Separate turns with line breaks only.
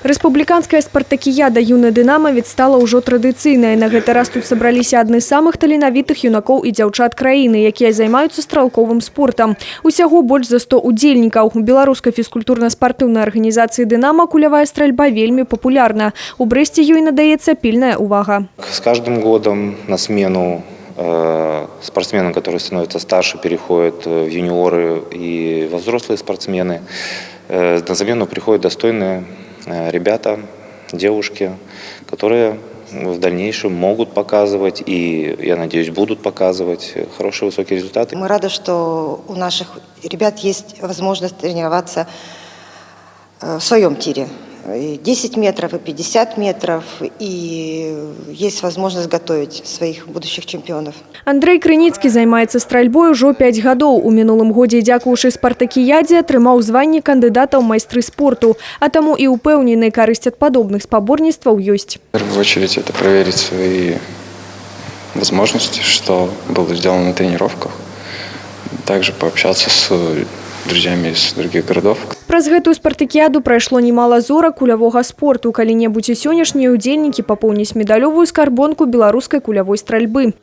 Рэспубліканская спартакіяда «Юны дынамавец» стала ўжо традыцыйнай. На гэты раз тут сабраліся адны з самых таленавітых юнакоў і дзяўчат краіны, якія займаюцца стралковым спортам. Усяго больш за 100 удзельнікаў. У беларускай фізкультурна-спартыўнай арганізацыі «Дынама» кулявая стральба вельмі папулярна. У Брэсце ёй надаецца пільная увага.
С каждым годом на смену спортсменам, которые становятся старше, переходят в юниоры и во взрослые спортсмены. На замену приходят достойные ребята, девушки, которые в дальнейшем могут показывать и, я надеюсь, будут показывать хорошие высокие результаты.
Мы рады, что у наших ребят есть возможность тренироваться в своем тире. И 10 метров, и 50 метров, и есть возможность готовить своих будущих чемпионов.
Андрей Крыніцкі займаецца стральбой ужо 5 гадоў. У мінулым годзе, дзякуючы спартакіядзе, атрымаў званне кандыдата ў майстры спорту. А таму і упэўнены, карысць ад падобных спаборніцтваў ёсць.
В первую очередь это проверить свои возможности, что было сделано на тренировках. Также пообщаться с друзьями из других городов.
Праз гэтую спартакіяду прайшло немало зорак кулявога спорту. Калі-небудзь і сённяшнія удзельнікі папоўняць медалёвую скарбонку беларускай кулявой стральбы.